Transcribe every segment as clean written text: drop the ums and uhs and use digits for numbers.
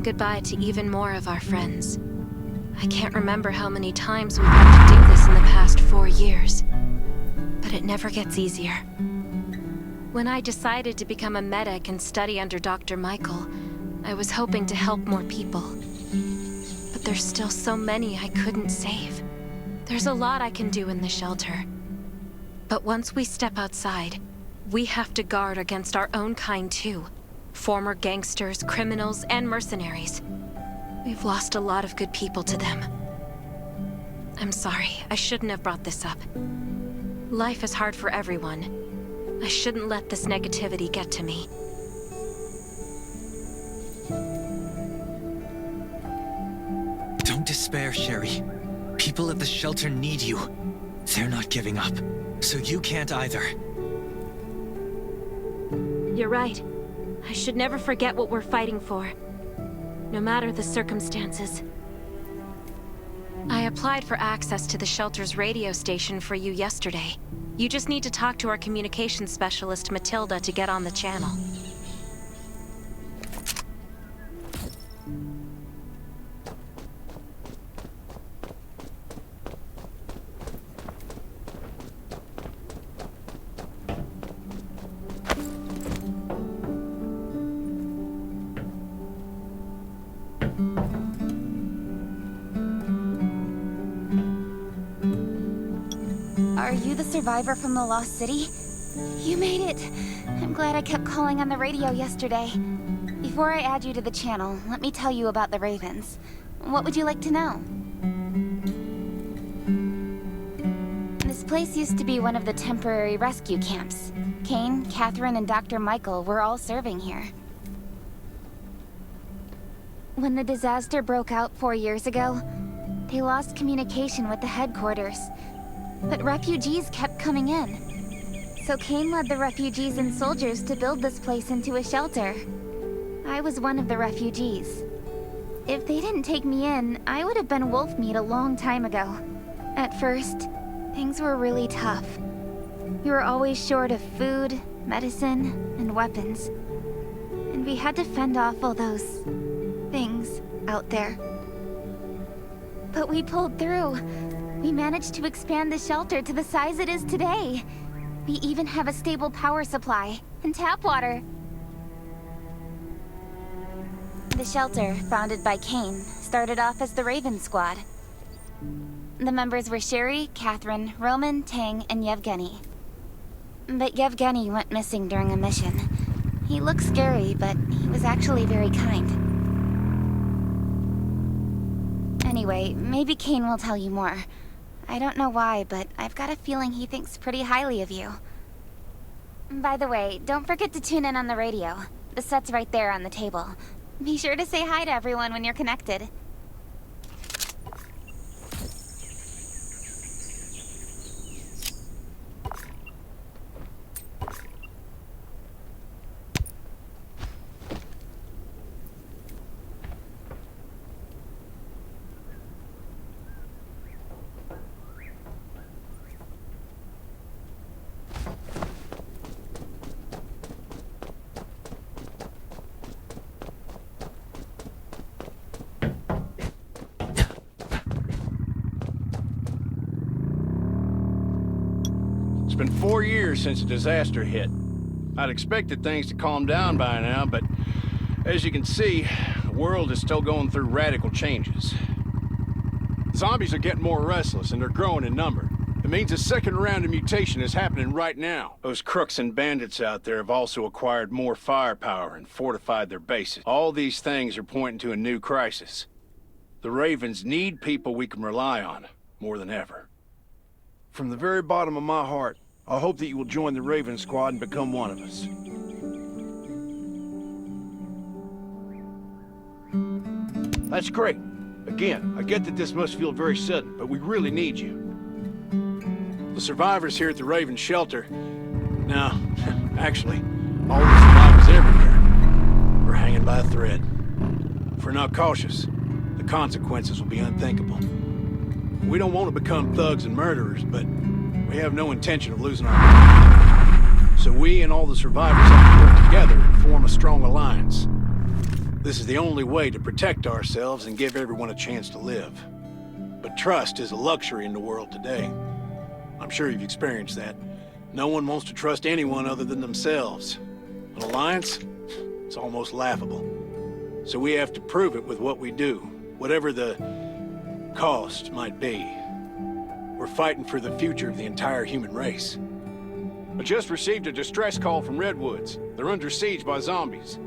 goodbye to even more of our friends. I can't remember how many times we've had to do this in the past 4 years. But it never gets easier. When I decided to become a medic and study under Dr. Michael, I was hoping to help more people. But there's still so many I couldn't save. There's a lot I can do in the shelter. But once we step outside, we have to guard against our own kind too. Former gangsters, criminals, and mercenaries. We've lost a lot of good people to them. I'm sorry, I shouldn't have brought this up. Life is hard for everyone. I shouldn't let this negativity get to me. Don't despair, Sherry. People at the shelter need you. They're not giving up, so you can't either. You're right. I should never forget what we're fighting for, no matter the circumstances. I applied for access to the shelter's radio station for you yesterday. You just need to talk to our communications specialist, Matilda, to get on the channel. Are you the survivor from the Lost City? You made it! I'm glad I kept calling on the radio yesterday. Before I add you to the channel, let me tell you about the Ravens. What would you like to know? This place used to be one of the temporary rescue camps. Kane, Catherine, and Dr. Michael were all serving here. When the disaster broke out 4 years ago, they lost communication with the headquarters. But refugees kept coming in. So Kane led the refugees and soldiers to build this place into a shelter. I was one of the refugees. If they didn't take me in, I would have been wolf meat a long time ago. At first, things were really tough. We were always short of food, medicine, and weapons. And we had to fend off all those things out there. But we pulled through. We managed to expand the shelter to the size it is today. We even have a stable power supply and tap water. The shelter, founded by Kane, started off as the Raven Squad. The members were Sherry, Catherine, Roman, Tang, and Yevgeny. But Yevgeny went missing during a mission. He looked scary, but he was actually very kind. Anyway, maybe Kane will tell you more. I don't know why, but I've got a feeling he thinks pretty highly of you. By the way, don't forget to tune in on the radio. The set's right there on the table. Be sure to say hi to everyone when you're connected. It's been 4 years since the disaster hit. I'd expected things to calm down by now, but as you can see, the world is still going through radical changes. Zombies are getting more restless and they're growing in number. It means a second round of mutation is happening right now. Those crooks and bandits out there have also acquired more firepower and fortified their bases. All these things are pointing to a new crisis. The Ravens need people we can rely on, more than ever. From the very bottom of my heart, I hope that you will join the Raven Squad and become one of us. That's great. Again, I get that this must feel very sudden, but we really need you. The survivors here at the Raven Shelter... No, actually, all the survivors everywhere. We're hanging by a thread. If we're not cautious, the consequences will be unthinkable. We don't want to become thugs and murderers, but we have no intention of losing our lives. So we and all the survivors have to work together and form a strong alliance. This is the only way to protect ourselves and give everyone a chance to live. But trust is a luxury in the world today. I'm sure you've experienced that. No one wants to trust anyone other than themselves. An alliance? It's almost laughable. So we have to prove it with what we do, whatever the cost might be. We're fighting for the future of the entire human race. I just received a distress call from Redwoods. They're under siege by zombies.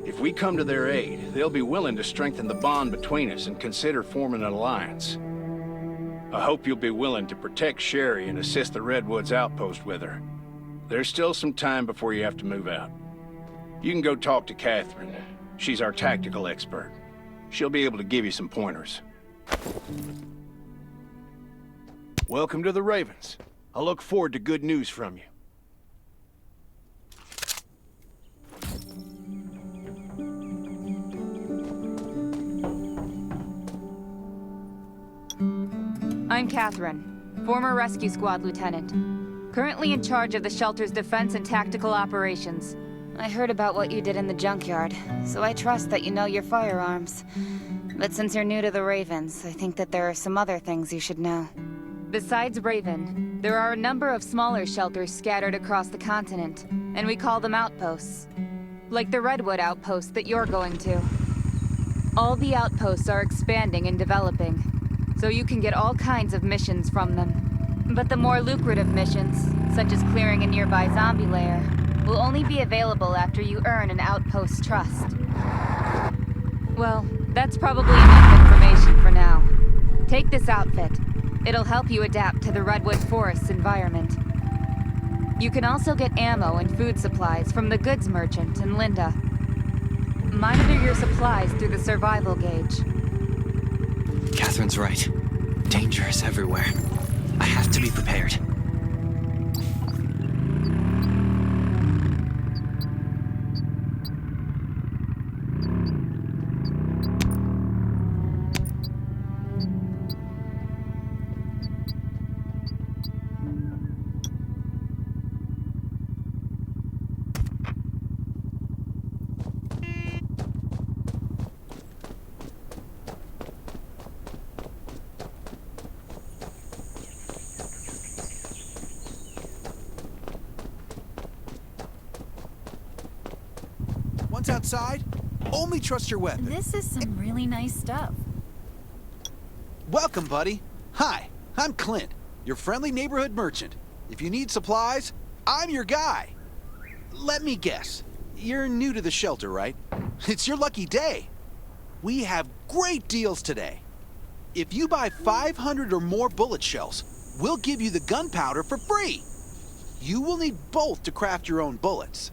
If we come to their aid, they'll be willing to strengthen the bond between us and consider forming an alliance. I hope you'll be willing to protect Sherry and assist the Redwoods outpost with her. There's still some time before you have to move out. You can go talk to Catherine. She's our tactical expert. She'll be able to give you some pointers. Welcome to the Ravens. I look forward to good news from you. I'm Catherine, former rescue squad lieutenant. Currently in charge of the shelter's defense and tactical operations. I heard about what you did in the junkyard, so I trust that you know your firearms. But since you're new to the Ravens, I think that there are some other things you should know. Besides Raven, there are a number of smaller shelters scattered across the continent, and we call them outposts. Like the Redwood outpost that you're going to. All the outposts are expanding and developing, so you can get all kinds of missions from them. But the more lucrative missions, such as clearing a nearby zombie lair, will only be available after you earn an outpost's trust. Well, that's probably enough information for now. Take this outfit. It'll help you adapt to the Redwood Forest's environment. You can also get ammo and food supplies from the goods merchant in Linda. Monitor your supplies through the survival gauge. Catherine's right. Danger is everywhere. I have to be prepared. Once outside, only trust your weapon. This is some really nice stuff. Welcome, buddy. Hi, I'm Clint, your friendly neighborhood merchant. If you need supplies, I'm your guy. Let me guess, you're new to the shelter, right? It's your lucky day. We have great deals today. If you buy 500 or more bullet shells, we'll give you the gunpowder for free. You will need both to craft your own bullets.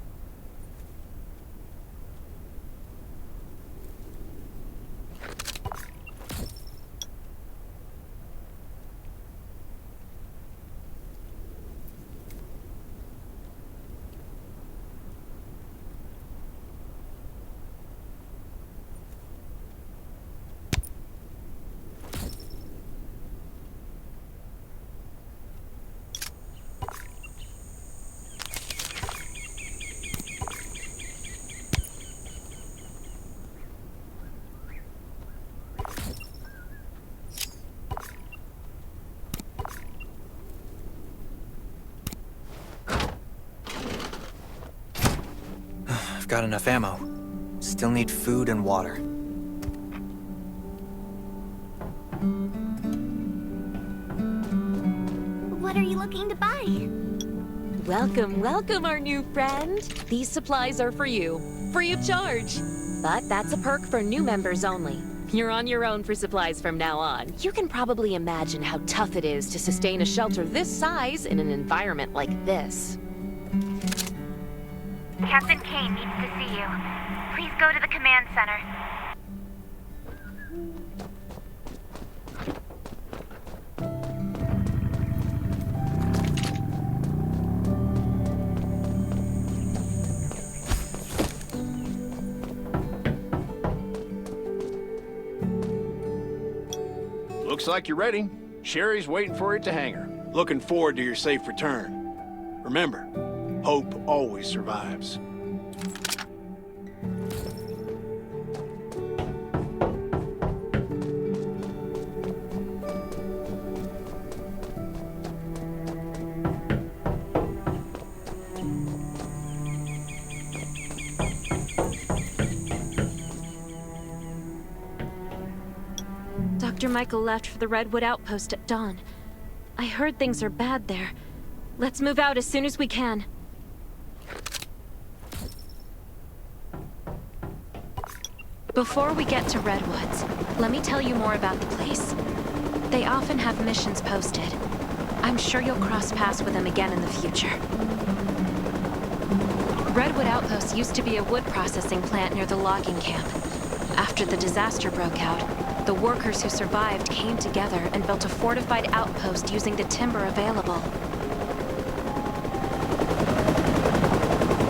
I've got enough ammo. Still need food and water. What are you looking to buy? Welcome, welcome, our new friend. These supplies are for you, free of charge. But that's a perk for new members only. You're on your own for supplies from now on. You can probably imagine how tough it is to sustain a shelter this size in an environment like this. Captain Kane needs to see you. Please go to the command center. Looks like you're ready. Sherry's waiting for it to hang her. Looking forward to your safe return. Remember, hope always survives. Michael left for the Redwood Outpost at dawn. I heard things are bad there. Let's move out as soon as we can. Before we get to Redwoods, let me tell you more about the place. They often have missions posted. I'm sure you'll cross paths with them again in the future. Redwood Outpost used to be a wood processing plant near the logging camp. After the disaster broke out, the workers who survived came together and built a fortified outpost using the timber available.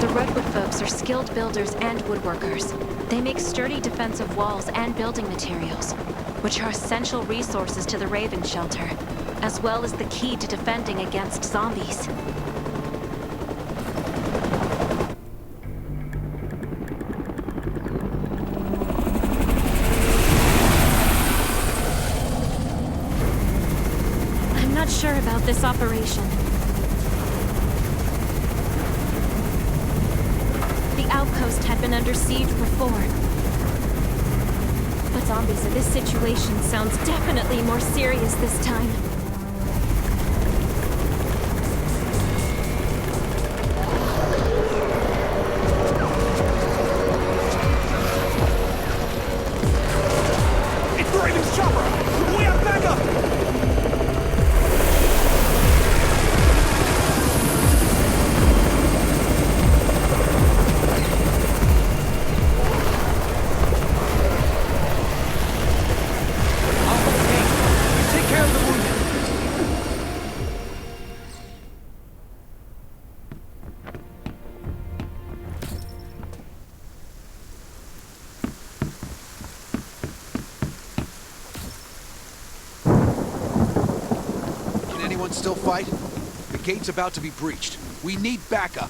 The Redwood folks are skilled builders and woodworkers. They make sturdy defensive walls and building materials, which are essential resources to the Raven Shelter, as well as the key to defending against zombies. I'm not sure about this operation. The outpost had been under siege before. But zombies in this situation sounds definitely more serious this time. It's the Raven's chopper! We have backup! Take care of the wounded! Can anyone still fight? The gate's about to be breached. We need backup.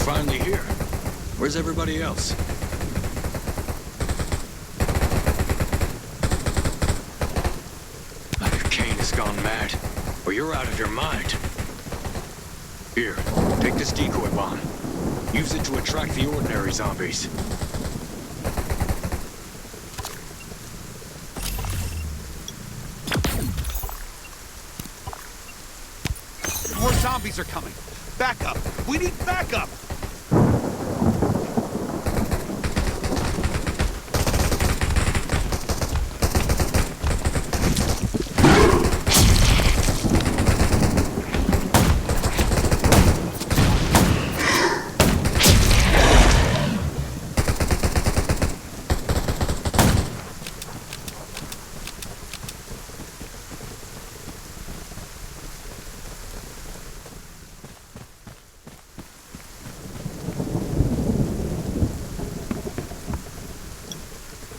Finally here. Where's everybody else? Either Kane has gone mad, or you're out of your mind. Here, take this decoy bomb. Use it to attract the ordinary zombies. More zombies are coming. Backup! We need backup!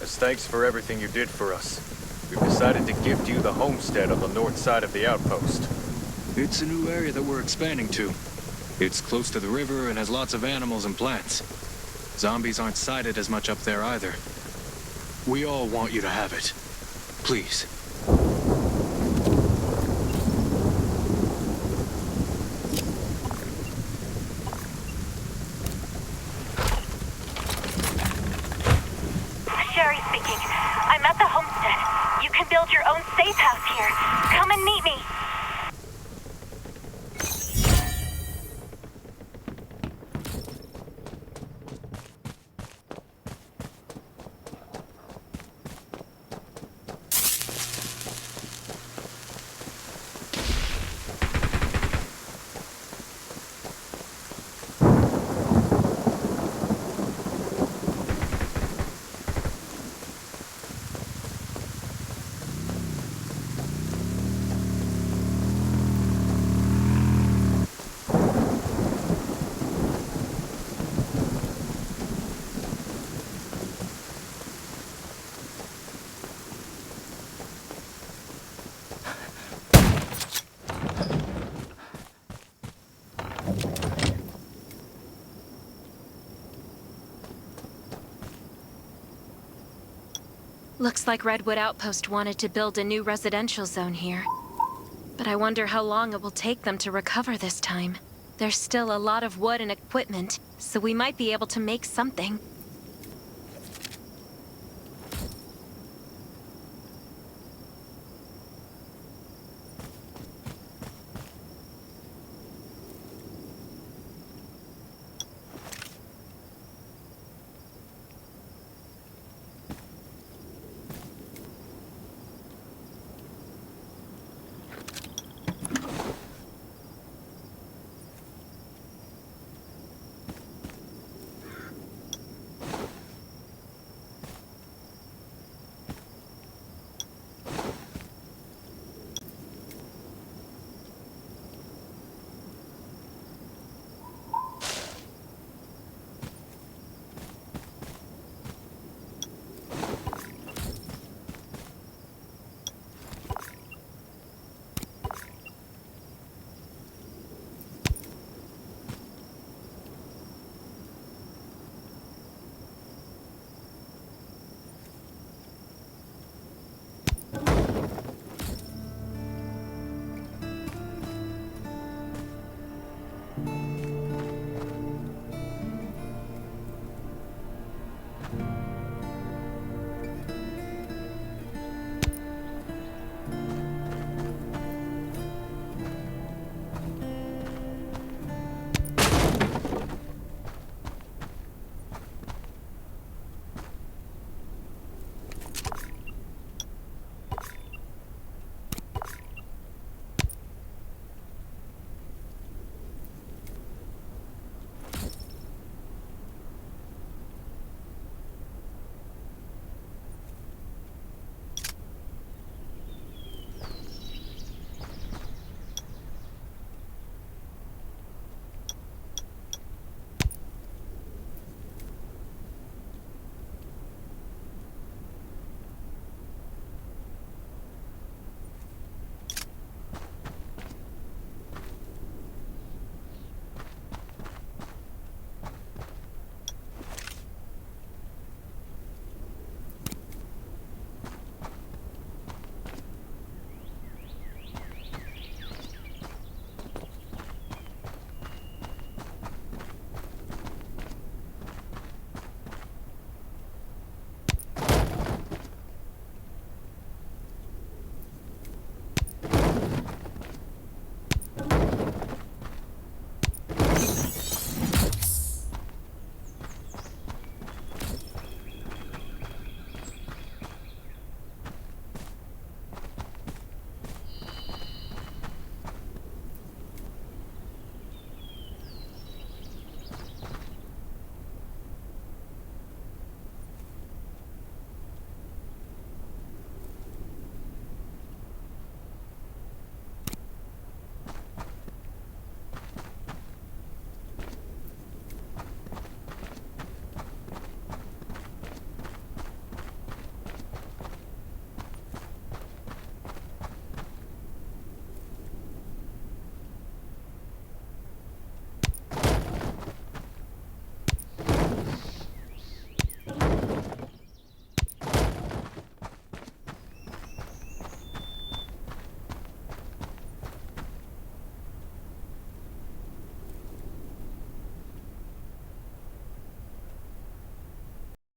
As thanks for everything you did for us, we've decided to gift you the homestead on the north side of the outpost. It's a new area that we're expanding to. It's close to the river and has lots of animals and plants. Zombies aren't sighted as much up there either. We all want you to have it. Please. Sherry speaking. I'm at the homestead. You can build your own safe house here. Come and meet me. Looks like Redwood Outpost wanted to build a new residential zone here. But I wonder how long it will take them to recover this time. There's still a lot of wood and equipment, so we might be able to make something.